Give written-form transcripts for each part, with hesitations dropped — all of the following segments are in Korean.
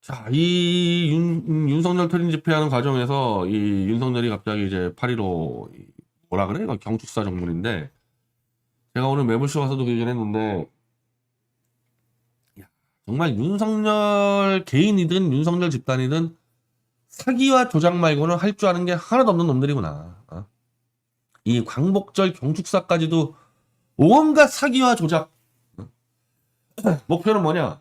자, 이 윤석열 퇴진 집회하는 과정에서 이 윤석열이 갑자기 이제 8.15 뭐라 그래? 이거 경축사 정문인데 제가 오늘 매불쇼 가서도 그 얘기를 했는데 야, 정말 윤석열 개인이든 윤석열 집단이든 사기와 조작 말고는 할 줄 아는 게 하나도 없는 놈들이구나. 이 광복절 경축사까지도 온갖 사기와 조작. 목표는 뭐냐?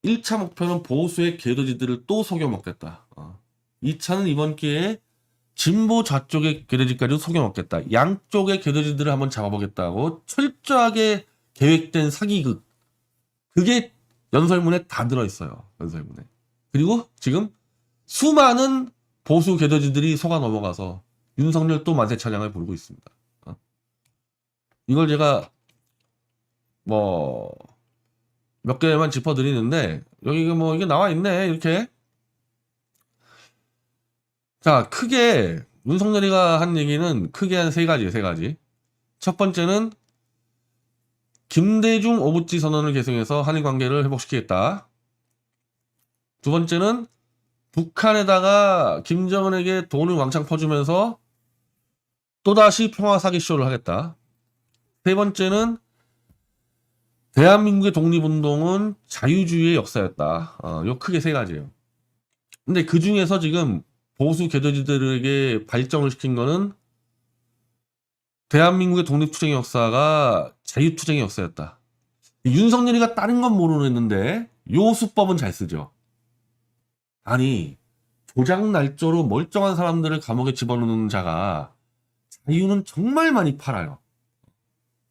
1차 목표는 보수의 개돼지들을 또 속여먹겠다. 2차는 이번 기회에 진보 좌쪽의 개돼지까지도 속여먹겠다. 양쪽의 개돼지들을 한번 잡아보겠다고 철저하게 계획된 사기극. 그게 연설문에 다 들어있어요. 연설문에. 그리고 지금 수많은 보수 개돼지들이 속아 넘어가서 윤석열 또 만세 찬양을 부르고 있습니다. 이걸 제가 몇 개만 짚어드리는데 여기 이게 나와 있네 이렇게. 자, 크게 윤석열이가 한 얘기는 크게 한 세 가지. 첫 번째는 김대중 오부지 선언을 계승해서 한일 관계를 회복시키겠다. 두 번째는 북한에다가 김정은에게 돈을 왕창 퍼주면서 또다시 평화 사기쇼를 하겠다. 세 번째는 대한민국의 독립운동은 자유주의의 역사였다. 요 크게 세 가지예요. 근데 그 중에서 지금 보수 개돼지들에게 발정을 시킨 거는 대한민국의 독립투쟁의 역사가 자유투쟁의 역사였다. 윤석열이가 다른 건 모르겠는데 요 수법은 잘 쓰죠. 아니, 조작 날조로 멀쩡한 사람들을 감옥에 집어넣는 자가 자유는 정말 많이 팔아요.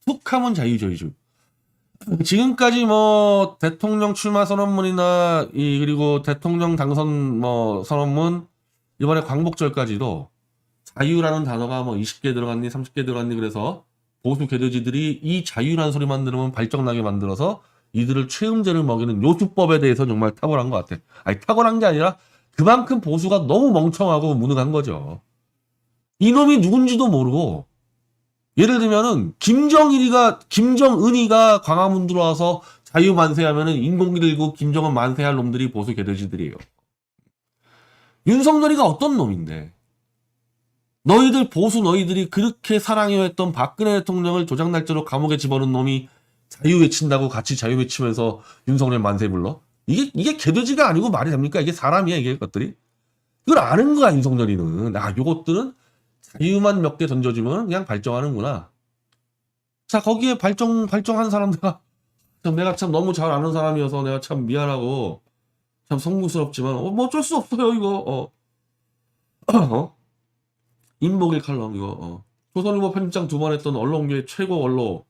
툭하면 자유주의죠. 지금까지 대통령 출마 선언문이나 그리고 대통령 당선 선언문, 이번에 광복절까지도 자유라는 단어가 20개 들어갔니 30개 들어갔니 그래서 보수 개돼지들이 이 자유라는 소리만 들으면 발정나게 만들어서 이들을 최음제를 먹이는 요 수법에 대해서 정말 탁월한 것 같아. 아니, 탁월한 게 아니라 그만큼 보수가 너무 멍청하고 무능한 거죠. 이놈이 누군지도 모르고, 예를 들면은 김정은이가 광화문 들어와서 자유 만세하면은 인공기 들고 김정은 만세할 놈들이 보수 개돼지들이에요. 윤석열이가 어떤 놈인데? 너희들이 그렇게 사랑해왔던 박근혜 대통령을 조작 날짜로 감옥에 집어넣은 놈이 자유 외친다고 같이 자유 외치면서 윤석열 만세 불러? 이게 개돼지가 아니고 말이 됩니까? 이게 사람이야, 이게 것들이? 이걸 아는 거야, 윤석열이는. 요것들은 자유만 몇 개 던져주면 그냥 발정하는구나. 자, 거기에 발정한 사람 내가 참 너무 잘 아는 사람이어서 내가 참 미안하고 참 송구스럽지만 어쩔 수 없어요, 이거. 임목일 칼럼 이거. 조선일보 편집장 2번 했던 언론계의 최고 원로.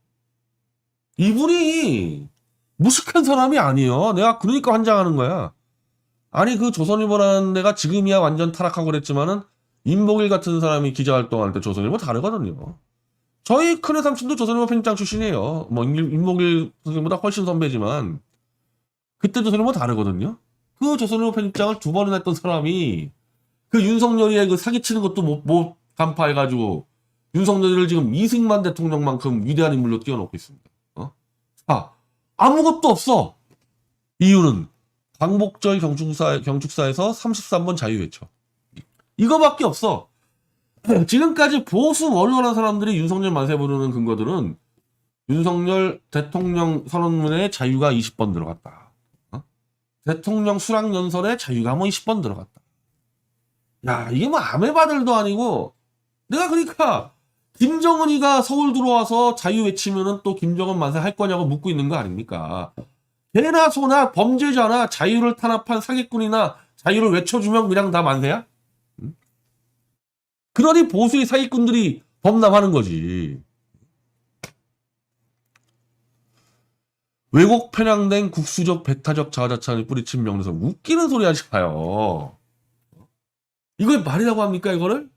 이분이 무식한 사람이 아니에요. 내가 그러니까 환장하는 거야. 아니, 그 조선일보라는 데가 지금이야 완전 타락하고 그랬지만은 임목일 같은 사람이 기자활동할 때 조선일보 다르거든요. 저희 큰애 삼촌도 조선일보 편집장 출신이에요. 임목일 선생님보다 훨씬 선배지만 그때 조선일보 다르거든요. 그 조선일보 편집장을 2번이나 했던 사람이 그 윤석열이의 그 사기치는 것도 못 간파해가지고 윤석열이를 지금 이승만 대통령만큼 위대한 인물로 띄워놓고 있습니다. 아무것도 없어. 이유는 광복절 경축사에서 33번 자유 외쳐. 이거밖에 없어. 지금까지 보수 원로라는 사람들이 윤석열 만세 부르는 근거들은 윤석열 대통령 선언문에 자유가 20번 들어갔다. 대통령 수락연설에 자유가 20번 들어갔다. 야, 이게 아메바들도 아니고, 내가 그러니까 김정은이가 서울 들어와서 자유 외치면은 또 김정은 만세 할 거냐고 묻고 있는 거 아닙니까? 개나 소나 범죄자나 자유를 탄압한 사기꾼이나 자유를 외쳐주면 그냥 다 만세야? 그러니 보수의 사기꾼들이 범람하는 거지. 왜곡 편향된 국수적 배타적 자화자찬을 뿌리친 명에서 웃기는 소리 하지 마요. 이걸 말이라고 합니까, 이거를?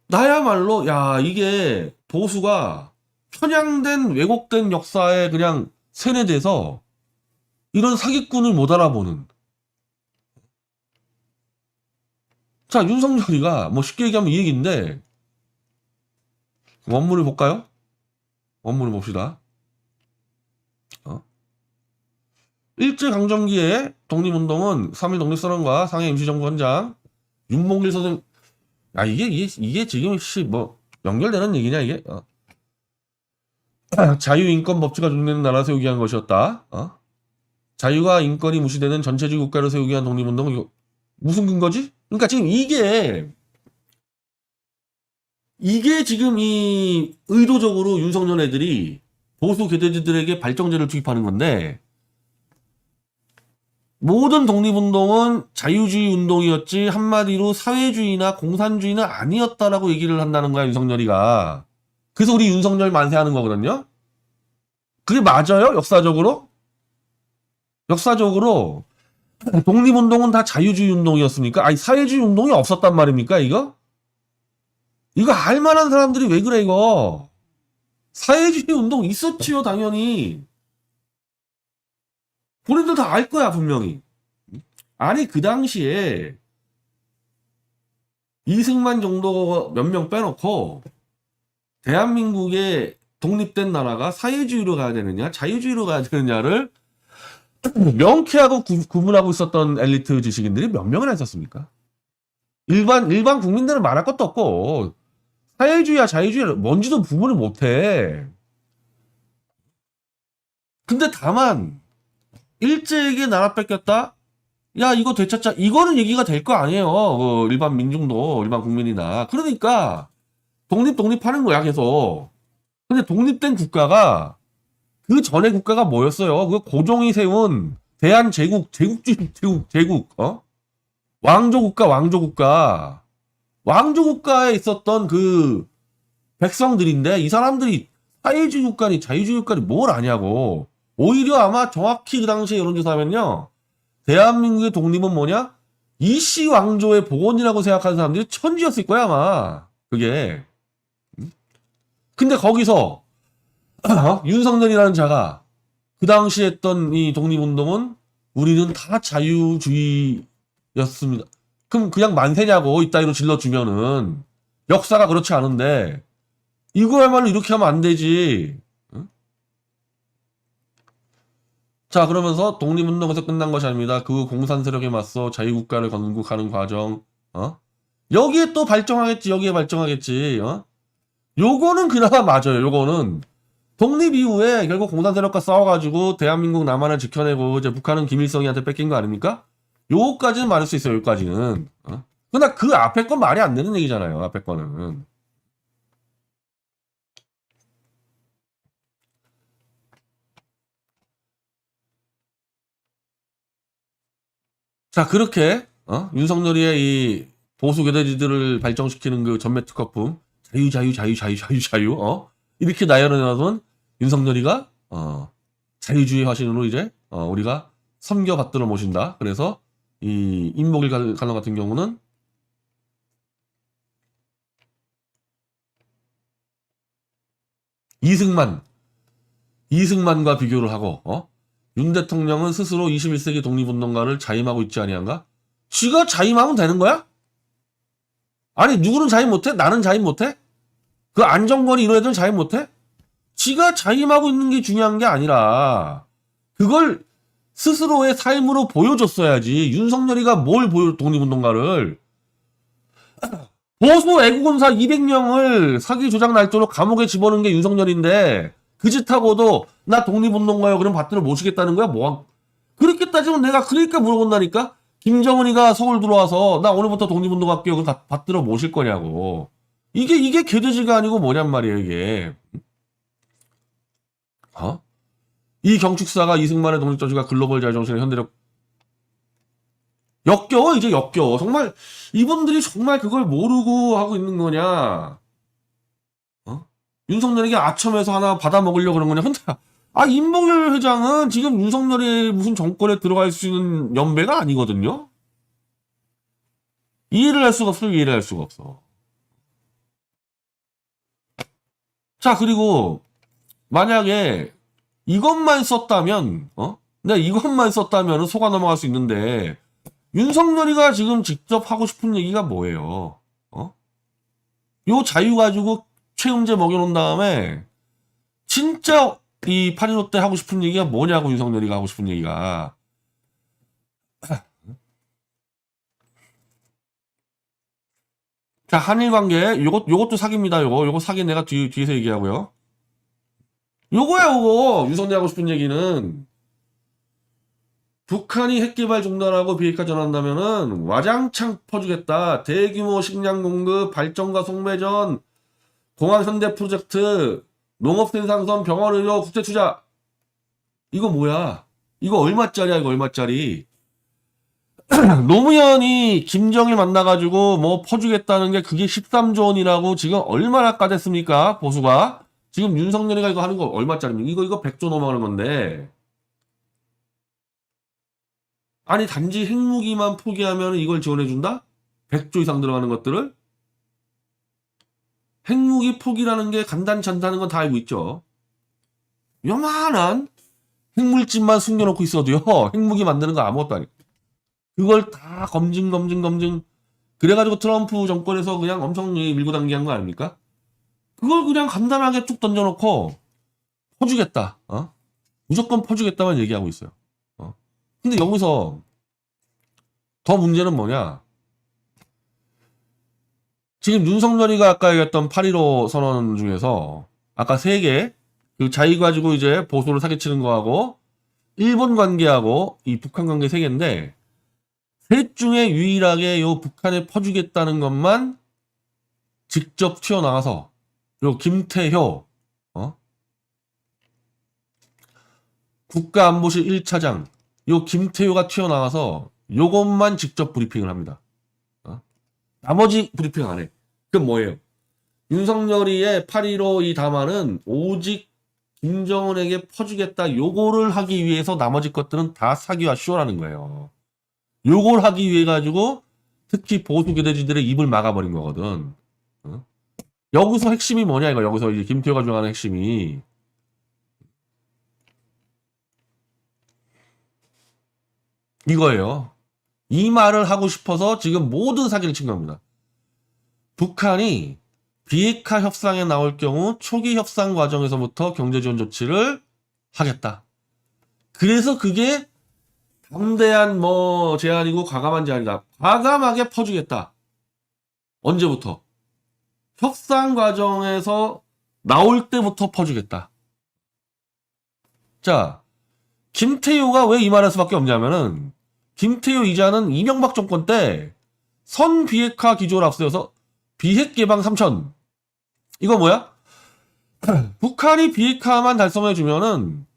나야말로, 이게 보수가 편향된, 왜곡된 역사에 그냥 세뇌돼서 이런 사기꾼을 못 알아보는. 자, 윤석열이가 쉽게 얘기하면 이 얘기인데, 원문을 볼까요? 원문을 봅시다. 일제강점기에 독립운동은 3.1 독립선언과 상해 임시정부헌장 윤몽길 선생, 아, 이게 지금, 연결되는 얘기냐, 이게? 자유인권 법치가 존재하는 나라 세우기 위한 것이었다. 자유와 인권이 무시되는 전체주의 국가를 세우기 위한 독립운동은 이거 무슨 근거지? 그러니까 지금 이게 지금 이 의도적으로 윤석열 애들이 보수 개돼지들에게 발정제를 투입하는 건데, 모든 독립운동은 자유주의 운동이었지 한마디로 사회주의나 공산주의는 아니었다라고 얘기를 한다는 거야, 윤석열이가. 그래서 우리 윤석열 만세하는 거거든요. 그게 맞아요? 역사적으로 독립운동은 다 자유주의 운동이었습니까? 아니, 사회주의 운동이 없었단 말입니까, 이거? 이거 알만한 사람들이 왜 그래, 이거? 사회주의 운동 있었지요, 당연히. 본인들 다 알 거야, 분명히. 아니, 그 당시에 이승만 정도 몇 명 빼놓고 대한민국의 독립된 나라가 사회주의로 가야 되느냐, 자유주의로 가야 되느냐를 명쾌하고 구분하고 있었던 엘리트 지식인들이 몇 명이나 있었습니까? 일반 국민들은 말할 것도 없고, 사회주의야, 자유주의야, 뭔지도 구분을 못해. 근데 다만, 일제에게 나라 뺏겼다? 야, 이거 되찾자. 이거는 얘기가 될 거 아니에요. 일반 민중도, 일반 국민이나. 그러니까, 독립하는 거야, 계속. 근데 독립된 국가가, 그 전에 국가가 뭐였어요? 그 고종이 세운 제국, 왕조국가에 있었던 그 백성들인데, 이 사람들이 사회주의 국가니 자유주의 국가니 뭘 아냐고. 오히려 아마 정확히 그 당시에 여론조사하면요, 대한민국의 독립은 뭐냐? 이씨 왕조의 복원이라고 생각하는 사람들이 천지였을 거야, 아마. 그게. 근데 거기서 윤석열이라는 자가 그 당시에 했던 이 독립운동은 우리는 다 자유주의였습니다. 그럼 그냥 만세냐고 이따위로 질러주면은. 역사가 그렇지 않은데 이거야말로 이렇게 하면 안 되지. 응? 자, 그러면서 독립운동에서 끝난 것이 아닙니다. 그 공산 세력에 맞서 자유국가를 건국하는 과정. 여기에 또 발정하겠지. 요거는 그나마 맞아요. 요거는 독립 이후에 결국 공산 세력과 싸워가지고 대한민국 남한을 지켜내고 이제 북한은 김일성이한테 뺏긴 거 아닙니까? 요거까지는 말할 수 있어요. 요까지는. 그러나 그 앞에 건 말이 안 되는 얘기잖아요. 앞에 거는. 자, 그렇게 윤석열이의 이 보수 개돼지들을 발정시키는 그 전매 특허품 자유 이렇게 나열해놔선 윤석열이가 자유주의 화신으로 이제 우리가 섬겨받들어 모신다. 그래서 이 임목일 갈로 같은 경우는 이승만과 비교를 하고 윤 대통령은 스스로 21세기 독립운동가를 자임하고 있지 아니한가? 지가 자임하면 되는 거야? 아니, 누구는 자임 못해? 나는 자임 못해? 그 안정권이 이런 애들은 자임 못해? 지가 자임하고 있는 게 중요한 게 아니라 그걸 스스로의 삶으로 보여줬어야지. 윤석열이가 뭘 독립운동가를 보수 애국원사 200명을 사기 조작 날조로 감옥에 집어넣은 게 윤석열인데 그 짓하고도 나 독립운동가요 그럼 받들어 모시겠다는 거야? 그렇게 따지면 내가 그러니까 물어본다니까? 김정은이가 서울 들어와서 나 오늘부터 독립운동 할게요 그럼 받들어 모실 거냐고. 이게 개돼지가 아니고 뭐냔 말이에요 이게. 이 경축사가 이승만의 독립저주가 글로벌 자유정신의 현대력 역겨워. 정말 이분들이 정말 그걸 모르고 하고 있는 거냐? 윤석열에게 아첨해서 하나 받아 먹으려고 그런 거냐? 근데 임봉열 회장은 지금 윤석열의 무슨 정권에 들어갈 수 있는 연배가 아니거든요. 이해를 할 수가 없어. 자, 그리고 만약에 이것만 썼다면 내가 이것만 썼다면 속아 넘어갈 수 있는데 윤석열이가 지금 직접 하고 싶은 얘기가 뭐예요? 요 자유 가지고 최음제 먹여놓은 다음에 진짜 이 8.15 때 하고 싶은 얘기가 뭐냐고, 윤석열이가 하고 싶은 얘기가. 자, 한일 관계, 요것도 사기입니다, 요거 사기 내가 뒤에서 얘기하고요. 요거야, 요거. 윤석열이 하고 싶은 얘기는. 북한이 핵개발 중단하고 비핵화 전환한다면은 와장창 퍼주겠다. 대규모 식량 공급, 발전과 송매전, 공항 현대 프로젝트, 농업 생산선, 병원 의료, 국제 투자. 이거 뭐야? 이거 얼마짜리야, 이거 얼마짜리? 노무현이 김정일 만나가지고 뭐 퍼주겠다는 게 그게 13조 원이라고 지금 얼마나 까댔습니까? 보수가. 지금 윤석열이가 이거 하는 거 얼마짜리입니까? 이거 100조 넘어가는 건데. 아니, 단지 핵무기만 포기하면 이걸 지원해준다? 100조 이상 들어가는 것들을? 핵무기 포기라는 게 간단치 않다는 건 다 알고 있죠. 요만한 핵물질만 숨겨놓고 있어도요, 핵무기 만드는 거 아무것도 아니고. 그걸 다 검증. 그래가지고 트럼프 정권에서 그냥 엄청 밀고 당기한 거 아닙니까? 그걸 그냥 간단하게 쭉 던져놓고 퍼주겠다. 무조건 퍼주겠다만 얘기하고 있어요. 근데 여기서 더 문제는 뭐냐? 지금 윤석열이가 아까 얘기했던 8.15 선언 중에서 아까 3개, 그 자기 가지고 이제 보수를 사기치는 거하고 일본 관계하고 이 북한 관계 3개인데, 셋 중에 유일하게 요 북한에 퍼주겠다는 것만 직접 튀어나와서 요 김태효 국가안보실 1차장 요 김태효가 튀어나와서 요것만 직접 브리핑을 합니다. 나머지 브리핑 안 해. 그건 뭐예요? 윤석열이의 8.15 이 담화는 오직 김정은에게 퍼주겠다, 요거를 하기 위해서 나머지 것들은 다 사기와 쇼라는 거예요. 요걸 하기 위해 가지고 특히 보수 개돼지들의 입을 막아버린 거거든. 여기서 핵심이 뭐냐, 이거. 여기서 이제 김태효가 주장하는 핵심이 이거예요. 이 말을 하고 싶어서 지금 모든 사기를 친 겁니다. 북한이 비핵화 협상에 나올 경우 초기 협상 과정에서부터 경제지원 조치를 하겠다. 그래서 그게 담대한 뭐 제안이고 과감한 제안이다. 과감하게 퍼주겠다. 언제부터? 협상 과정에서 나올 때부터 퍼주겠다. 자, 김태효가 왜 이 말할 수밖에 없냐면은, 김태효 이자는 이명박 정권 때 선 비핵화 기조를 앞세워서 비핵 개방 3천. 이거 뭐야? 북한이 비핵화만 달성해주면은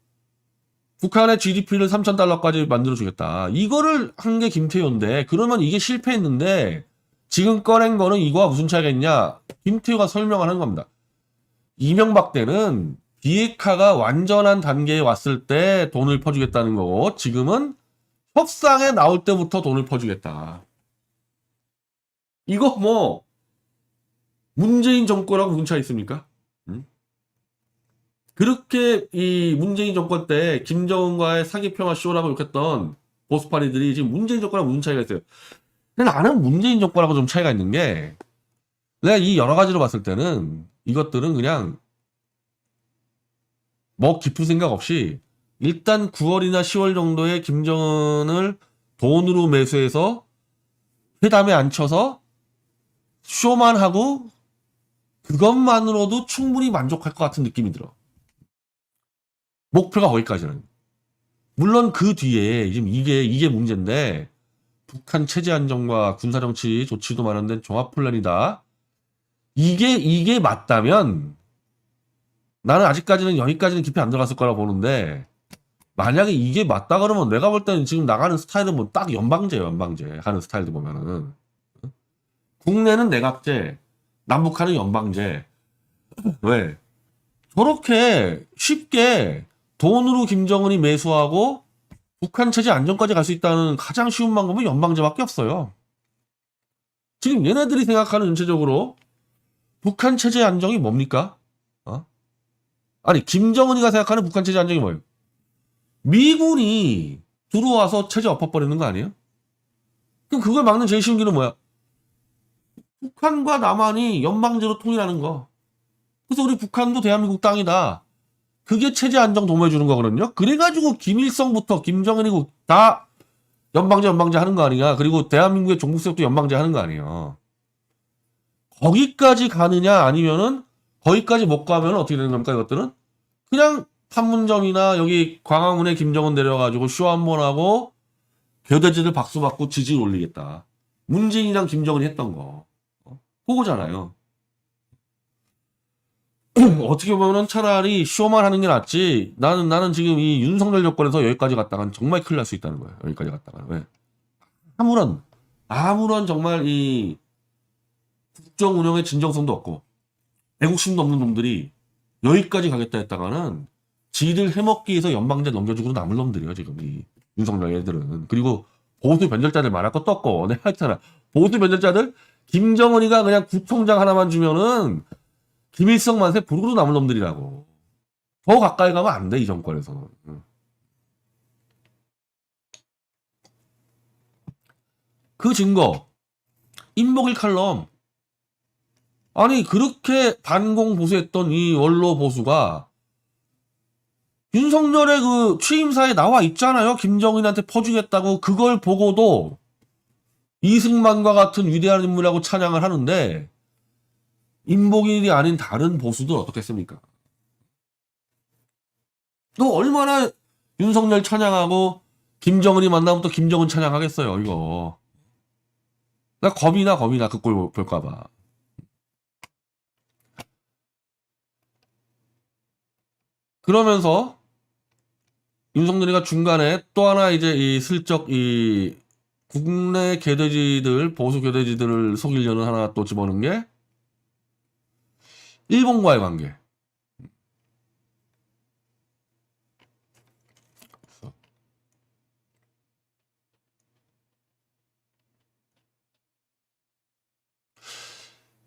북한의 GDP를 3,000달러까지 만들어주겠다. 이거를 한 게 김태효인데, 그러면 이게 실패했는데 지금 꺼낸 거는 이거와 무슨 차이가 있냐? 김태효가 설명을 하는 겁니다. 이명박 때는 비핵화가 완전한 단계에 왔을 때 돈을 퍼주겠다는 거고, 지금은 협상에 나올 때부터 돈을 퍼주겠다. 이거 뭐 문재인 정권하고 무슨 차이 있습니까? 그렇게 이 문재인 정권 때 김정은과의 사기평화 쇼라고 욕했던 보수파리들이 지금 문재인 정권하고 무슨 차이가 있어요? 근데 나는 문재인 정권하고 좀 차이가 있는 게, 내가 이 여러 가지로 봤을 때는 이것들은 그냥 뭐 깊은 생각 없이 일단 9월이나 10월 정도에 김정은을 돈으로 매수해서 회담에 앉혀서 쇼만 하고 그것만으로도 충분히 만족할 것 같은 느낌이 들어. 목표가 거기까지는. 물론 그 뒤에 지금 이게 문제인데, 북한 체제 안정과 군사정치 조치도 마련된 종합플랜이다. 이게 맞다면 나는 아직까지는 여기까지는 깊이 안 들어갔을 거라 보는데, 만약에 이게 맞다 그러면 내가 볼 때는 지금 나가는 스타일은 뭐 딱 연방제예요, 연방제 하는 스타일도 보면은. 국내는 내각제, 남북한은 연방제. 왜? 저렇게 쉽게 돈으로 김정은이 매수하고 북한 체제 안정까지 갈 수 있다는 가장 쉬운 방법은 연방제밖에 없어요. 지금 얘네들이 생각하는 전체적으로 북한 체제 안정이 뭡니까? 아니, 김정은이가 생각하는 북한 체제 안정이 뭐예요? 미군이 들어와서 체제 엎어버리는 거 아니에요? 그럼 그걸 막는 제일 쉬운 길은 뭐야? 북한과 남한이 연방제로 통일하는 거. 그래서 우리 북한도 대한민국 땅이다. 그게 체제 안정 도모해 주는 거거든요. 그래가지고 김일성부터 김정은이고 다 연방제 하는 거 아니냐. 그리고 대한민국의 종북세력도 연방제 하는 거 아니에요. 거기까지 가느냐 아니면은 거기까지 못 가면 어떻게 되는 겁니까 이것들은? 그냥 판문점이나 여기 광화문에 김정은 내려가지고 쇼 한 번 하고 교대지들 박수 받고 지지를 올리겠다. 문재인이랑 김정은이 했던 거. 그거잖아요. 어떻게 보면은 차라리 쇼만 하는 게 낫지. 나는 지금 이 윤석열 정권에서 여기까지 갔다간 정말 큰일 날 수 있다는 거예요. 여기까지 갔다간. 왜? 아무런 정말 이 국정 운영의 진정성도 없고 애국심도 없는 놈들이 여기까지 가겠다 했다가는 지들 해먹기 위해서 연방제 넘겨주고 남을 놈들이에요. 지금 이 윤석열 애들은. 그리고 보수 변절자들 말할 것도 없고 내가 했잖아. 보수 변절자들 김정은이가 그냥 구청장 하나만 주면은 김일성 만세 부르르 남을 놈들이라고. 더 가까이 가면 안 돼, 이 정권에서는. 그 증거. 인목일 칼럼. 아니, 그렇게 반공 보수했던 이 원로 보수가 윤석열의 그 취임사에 나와 있잖아요. 김정은한테 퍼주겠다고. 그걸 보고도 이승만과 같은 위대한 인물이라고 찬양을 하는데 인목일이 아닌 다른 보수들 어떻겠습니까? 또 얼마나 윤석열 찬양하고 김정은이 만나면 또 김정은 찬양하겠어요, 이거. 나 겁이 나, 그 꼴 볼까봐. 그러면서 윤석열이가 중간에 또 하나 이제 이 슬쩍 이 국내 개돼지들, 보수 개돼지들을 속이려는 하나 또 집어넣은 게 일본과의 관계.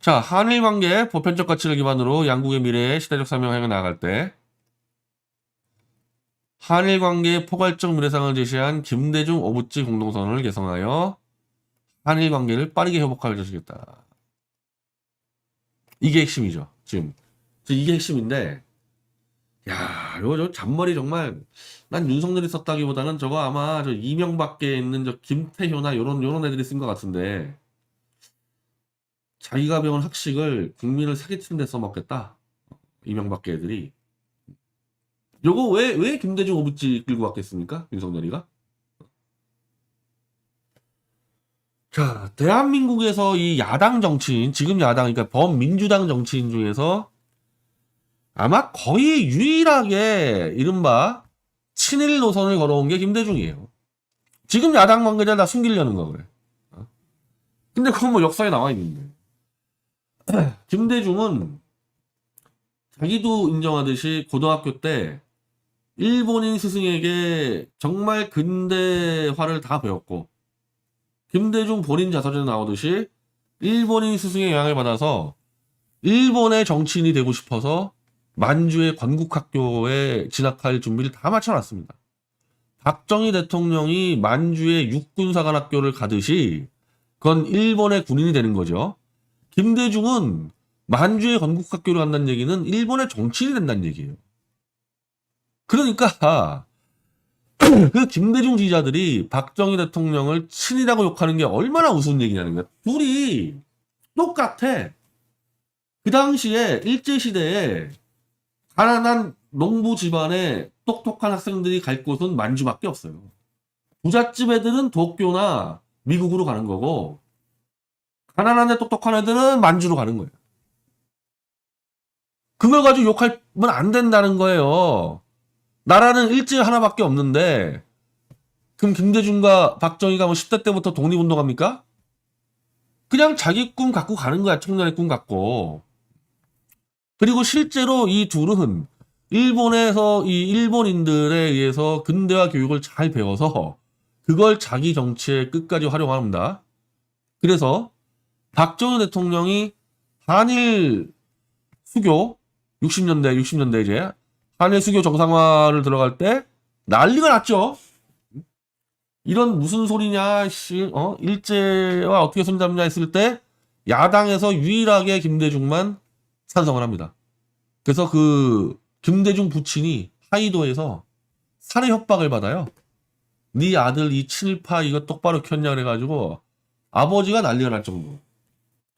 자, 한일 관계 보편적 가치를 기반으로 양국의 미래의 시대적 사명을 향해 나아갈 때 한일 관계의 포괄적 미래상을 제시한 김대중 오부치 공동선언을 개성하여 한일 관계를 빠르게 회복할 것이겠다. 이게 핵심이죠. 지금 이게 핵심인데, 야, 저 잔머리 정말 난 윤석열이 썼다기보다는 저거 아마 저 이명박계에 있는 저 김태효나 요런 애들이 쓴 것 같은데, 자기가 배운 학식을 국민을 사기치는 데 써먹겠다. 이명박계 애들이. 요거 왜 김대중 오부치 끌고 왔겠습니까? 윤석열이가? 자, 대한민국에서 이 야당 정치인, 지금 야당, 그러니까 범민주당 정치인 중에서 아마 거의 유일하게 이른바 친일 노선을 걸어온 게 김대중이에요. 지금 야당 관계자 다 숨기려는 거 그래. 근데 그건 뭐 역사에 나와 있는데. 김대중은 자기도 인정하듯이 고등학교 때 일본인 스승에게 정말 근대화를 다 배웠고, 김대중 본인 자서전에 나오듯이 일본인 스승의 영향을 받아서 일본의 정치인이 되고 싶어서 만주의 관국학교에 진학할 준비를 다 마쳐놨습니다. 박정희 대통령이 만주의 육군사관학교를 가듯이 그건 일본의 군인이 되는 거죠. 김대중은 만주의 관국학교를 간다는 얘기는 일본의 정치인이 된다는 얘기예요. 그러니까 그 김대중 지지자들이 박정희 대통령을 친이라고 욕하는 게 얼마나 우스운 얘기냐는 거야. 둘이 똑같아. 그 당시에 일제시대에 가난한 농부 집안에 똑똑한 학생들이 갈 곳은 만주밖에 없어요. 부잣집 애들은 도쿄나 미국으로 가는 거고, 가난한데 똑똑한 애들은 만주로 가는 거예요. 그걸 가지고 욕하면 안 된다는 거예요. 나라는 일제 하나밖에 없는데, 그럼 김대중과 박정희가 뭐 10대 때부터 독립운동합니까? 그냥 자기 꿈 갖고 가는 거야. 청년의 꿈 갖고. 그리고 실제로 이 둘은 일본에서 이 일본인들에 의해서 근대화 교육을 잘 배워서 그걸 자기 정치에 끝까지 활용합니다. 그래서 박정희 대통령이 한일 수교 60년대 이제 한일 수교 정상화를 들어갈 때 난리가 났죠. 이런 무슨 소리냐, 일제와 어떻게 손잡냐 했을 때 야당에서 유일하게 김대중만 찬성을 합니다. 그래서 그 김대중 부친이 하이도에서 살해 협박을 받아요. 네 아들 이 친일파 이거 똑바로 켰냐 그래가지고 아버지가 난리가 날 정도.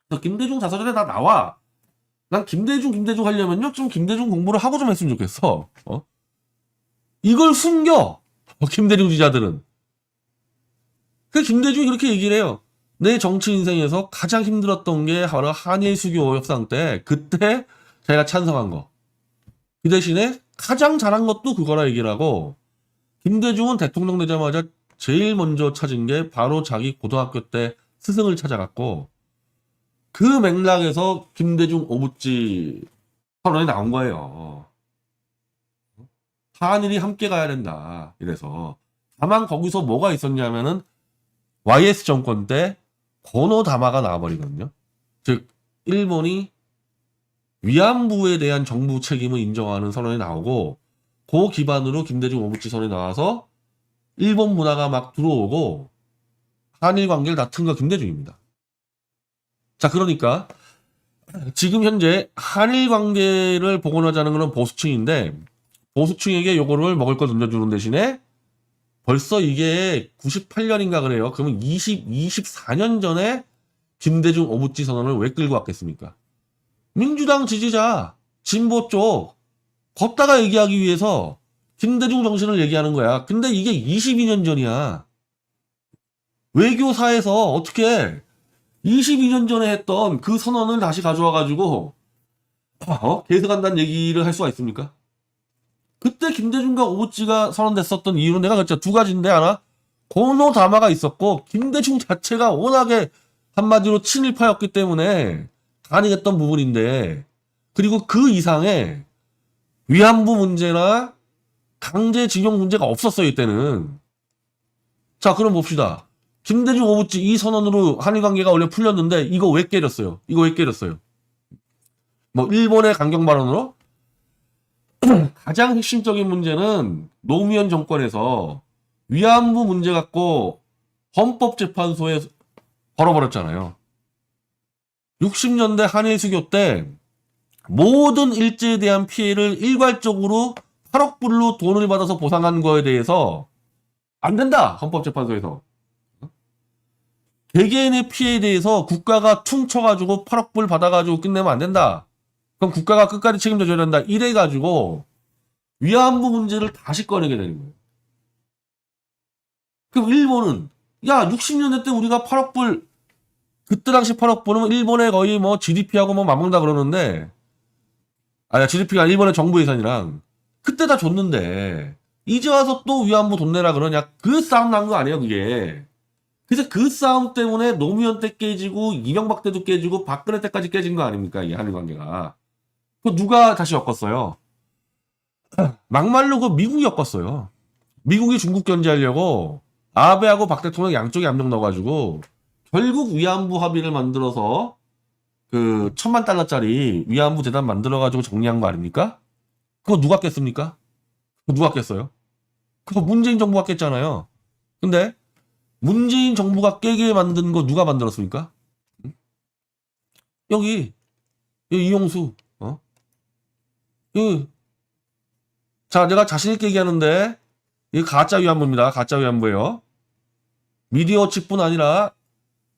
그래서 김대중 자서전에 다 나와. 난 김대중 하려면요 좀 김대중 공부를 하고 좀 했으면 좋겠어. 이걸 숨겨. 김대중 지지자들은. 그 김대중이 그렇게 얘기를 해요. 내 정치 인생에서 가장 힘들었던 게 바로 한일 수교 협상 때 그때 자기가 찬성한 거. 그 대신에 가장 잘한 것도 그거라 얘기를 하고, 김대중은 대통령 되자마자 제일 먼저 찾은 게 바로 자기 고등학교 때 스승을 찾아갔고, 그 맥락에서 김대중 오부지 선언이 나온 거예요. 한일이 함께 가야 된다. 이래서. 다만 거기서 뭐가 있었냐면은 YS 정권 때 고노다마가 나와버리거든요. 즉 일본이 위안부에 대한 정부 책임을 인정하는 선언이 나오고, 그 기반으로 김대중 오부치 선언이 나와서 일본 문화가 막 들어오고 한일 관계를 다툰 거 김대중입니다. 자, 그러니까 지금 현재 한일 관계를 복원하자는 것은 보수층인데, 보수층에게 요거를 먹을 거 던져주는 대신에 벌써 이게 98년인가 그래요. 그러면 24년 전에 김대중 오부치 선언을 왜 끌고 왔겠습니까? 민주당 지지자, 진보 쪽, 걷다가 얘기하기 위해서 김대중 정신을 얘기하는 거야. 근데 이게 22년 전이야. 외교사에서 어떻게 22년 전에 했던 그 선언을 다시 가져와가지고, 계속한다는 얘기를 할 수가 있습니까? 그때 김대중과 오부치가 선언됐었던 이유는 내가 그랬죠. 두 가지인데, 하나, 고노다마가 있었고, 김대중 자체가 워낙에 한마디로 친일파였기 때문에 가능했던 부분인데, 그리고 그 이상의 위안부 문제나 강제징용 문제가 없었어요, 이때는. 자, 그럼 봅시다. 김대중 오부치 이 선언으로 한일 관계가 원래 풀렸는데, 이거 왜 깨졌어요? 이거 왜 깨졌어요? 뭐, 일본의 강경 발언으로? 가장 핵심적인 문제는 노무현 정권에서 위안부 문제 갖고 헌법재판소에 걸어버렸잖아요. 60년대 한일 수교 때 모든 일제에 대한 피해를 일괄적으로 8억 불로 돈을 받아서 보상한 거에 대해서 안 된다. 헌법재판소에서. 개개인의 피해에 대해서 국가가 퉁쳐가지고 8억 불 받아가지고 끝내면 안 된다. 그럼 국가가 끝까지 책임져줘야 된다. 이래가지고 위안부 문제를 다시 꺼내게 되는 거예요. 그럼 일본은, 야, 60년대 때 우리가 8억 불, 그때 당시 8억 불은 일본의 거의 뭐 GDP하고 뭐 맞먹는다 그러는데, 아니야, GDP가 일본의 정부 예산이랑 그때 다 줬는데 이제 와서 또 위안부 돈 내라 그러냐. 그 싸움 난 거 아니에요, 그게. 그래서 그 싸움 때문에 노무현 때 깨지고 이명박 때도 깨지고 박근혜 때까지 깨진 거 아닙니까, 이 한일 관계가. 그 누가 다시 엮었어요? 막말로 그 미국이 엮었어요. 미국이 중국 견제하려고 아베하고 박 대통령 양쪽에 압력 넣어가지고 결국 위안부 합의를 만들어서 그 1,000만 달러짜리 위안부 재단 만들어가지고 정리한 거 아닙니까? 그거 누가 깼습니까? 그거 누가 깼어요? 그거 문재인 정부가 깼잖아요. 근데 문재인 정부가 깨게 만든 거 누가 만들었습니까? 여기 이용수. 자, 내가 자신있게 얘기하는데, 이게 가짜 위안부입니다. 가짜 위안부예요. 미디어측뿐 아니라,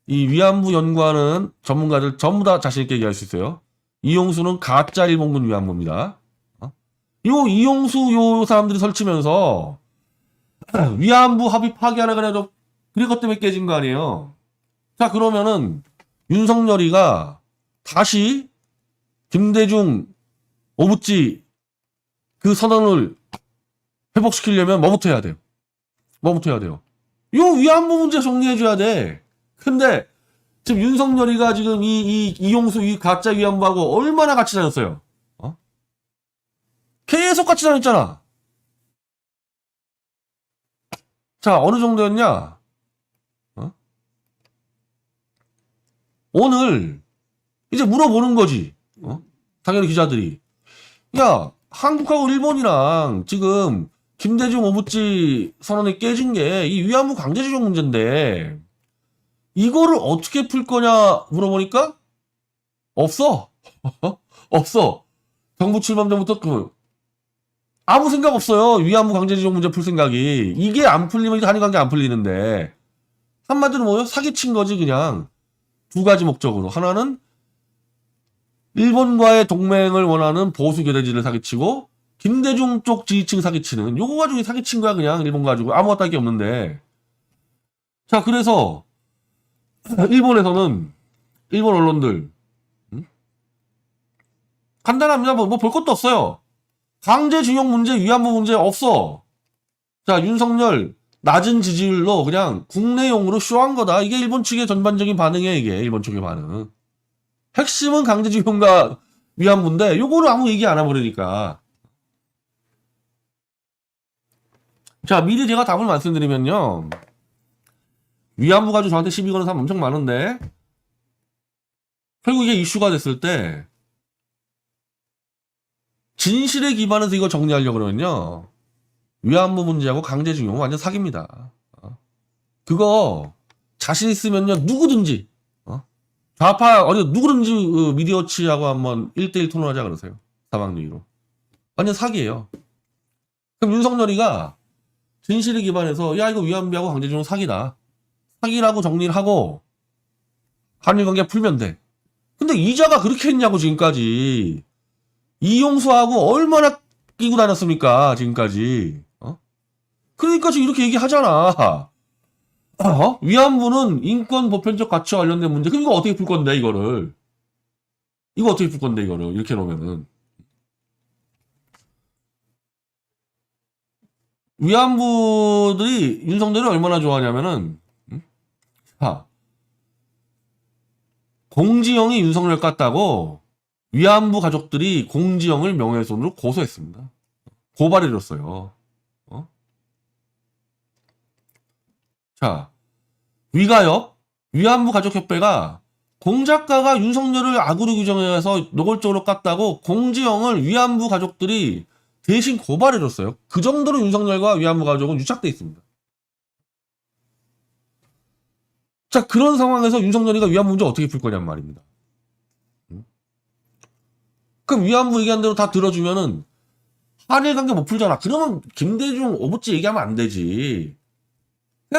이 위안부 연구하는 전문가들 전부 다 자신있게 얘기할 수 있어요. 이용수는 가짜 일본군 위안부입니다. 이용수 요 사람들이 설치면서, 위안부 합의 파기하라 그래도, 그것 때문에 깨진 거 아니에요. 자, 그러면은, 윤석열이가 다시, 김대중, 오부치, 그 선언을 회복시키려면 뭐부터 해야 돼요? 뭐부터 해야 돼요? 요 위안부 문제 정리해줘야 돼. 근데 지금 윤석열이가 지금 이용수 이 가짜 위안부하고 얼마나 같이 다녔어요? 계속 같이 다녔잖아. 자, 어느 정도였냐? 오늘 이제 물어보는 거지. 당연히 기자들이. 야, 한국하고 일본이랑 지금 김대중 오부치 선언이 깨진 게 이 위안부 강제징용 문제인데 이거를 어떻게 풀 거냐 물어보니까 없어. 없어. 정부 출범 전부터 아무 생각 없어요. 위안부 강제징용 문제 풀 생각이. 이게 안 풀리면 이제 한일 관계 안 풀리는데. 한마디로 뭐요? 사기친 거지 그냥. 두 가지 목적으로. 하나는 일본과의 동맹을 원하는 보수 교대지를 사기치고 김대중 쪽 지지층 사기치는 요거 가지고 사기친 거야 그냥 일본 가지고 아무것도 할 게 없는데. 자 그래서 일본에서는 일본 언론들 간단합니다. 뭐 볼 것도 없어요. 강제징용 문제, 위안부 문제 없어. 자, 윤석열 낮은 지지율로 그냥 국내용으로 쇼한 거다. 이게 일본 측의 전반적인 반응이에요, 이게. 일본 측의 반응. 핵심은 강제징용과 위안부인데 요거를 아무 얘기 안 해버리니까. 자, 미리 제가 답을 말씀드리면요. 위안부 가지고 저한테 시비 거는 사람 엄청 많은데 결국 이게 이슈가 됐을 때 진실에 기반해서 이거 정리하려고 그러면요. 위안부 문제하고 강제징용은 완전 사기입니다. 그거 자신 있으면요. 누구든지 좌파 어디 누구든지 미디어치하고 한번 1대1 토론하자 그러세요. 사망리로. 완전 사기예요. 그럼 윤석열이가 진실에 기반해서 야 이거 위안부하고 강제징용 사기다. 사기라고 정리를 하고 한일관계 풀면 돼. 근데 이자가 그렇게 했냐고 지금까지. 이용수하고 얼마나 끼고 다녔습니까 지금까지. 그러니까 지금 이렇게 얘기하잖아. 위안부는 인권 보편적 가치와 관련된 문제. 그럼 이거 어떻게 풀 건데 이거를. 이거 어떻게 풀 건데 이거를 이렇게 놓으면은. 위안부들이 윤석열을 얼마나 좋아하냐면은 공지영이 윤석열 깠다고 위안부 가족들이 공지영을 명예훼손으로 고소했습니다. 고발해줬어요. 자, 위가협, 위안부 가족협회가 공작가가 윤석열을 악으로 규정해서 노골적으로 깠다고 공지영을 위안부 가족들이 대신 고발해줬어요. 그 정도로 윤석열과 위안부 가족은 유착돼 있습니다. 자, 그런 상황에서 윤석열이가 위안부 문제 어떻게 풀 거냔 말입니다. 그럼 위안부 얘기한 대로 다 들어주면은 한일 관계 못 풀잖아. 그러면 김대중 오부치 얘기하면 안 되지.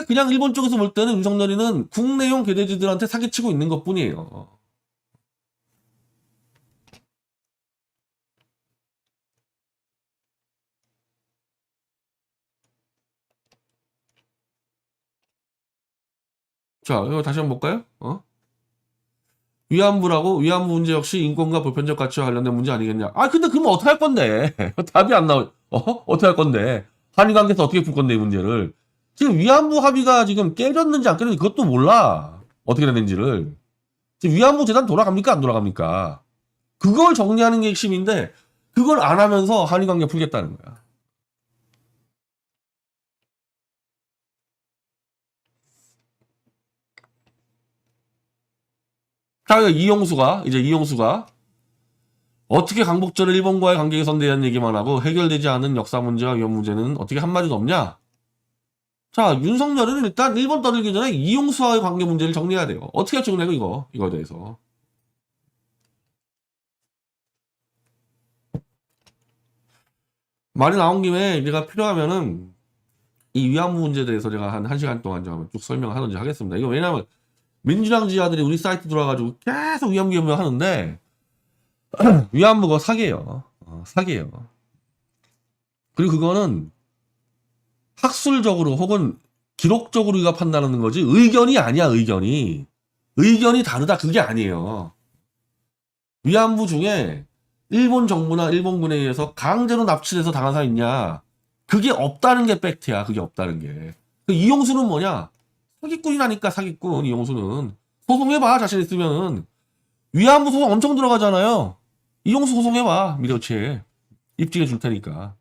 그냥 일본 쪽에서 볼 때는 윤석열이는 국내용 교대지들한테 사기치고 있는 것 뿐이에요. 자, 이거 다시 한번 볼까요? 위안부 문제 역시 인권과 보편적 가치와 관련된 문제 아니겠냐? 근데 그러면 어떻게 할 건데? 답이 안 나오, 어떻게 할 건데? 한일 관계에서 어떻게 풀 건데, 이 문제를? 지금 위안부 합의가 지금 깨졌는지 안 깨졌는지 그것도 몰라. 어떻게 됐는지를. 지금 위안부 재단 돌아갑니까? 안 돌아갑니까? 그걸 정리하는 게 핵심인데, 그걸 안 하면서 한일 관계 풀겠다는 거야. 자, 이용수가 어떻게 강복절을 일본과의 관계 개선에 대한 얘기만 하고 해결되지 않은 역사 문제와 위안 문제는 어떻게 한마디도 없냐? 자, 윤석열은 일단 일본 떠들기 전에 이용수와의 관계 문제를 정리해야 돼요. 어떻게 정리하고 이거에 대해서. 말이 나온 김에 제가 필요하면은 이 위안부 문제에 대해서 제가 한 1시간 동안 좀 쭉 설명을 하든지 하겠습니다. 이거 왜냐면 민주당 지하들이 우리 사이트 들어와가지고 계속 위안부 하는데 위안부가 사기예요. 사기예요. 그리고 그거는 학술적으로 혹은 기록적으로 우리가 판단하는 거지 의견이 아니야. 의견이 다르다 그게 아니에요. 위안부 중에 일본 정부나 일본군에 의해서 강제로 납치돼서 당한 사람 있냐? 그게 없다는 게 팩트야. 그게 없다는 게. 이용수는 뭐냐? 사기꾼이라니까. 사기꾼 이용수는 소송해봐. 자신 있으면은. 위안부 소송 엄청 들어가잖아요. 이용수 소송해봐. 미래어치에 입증해 줄 테니까.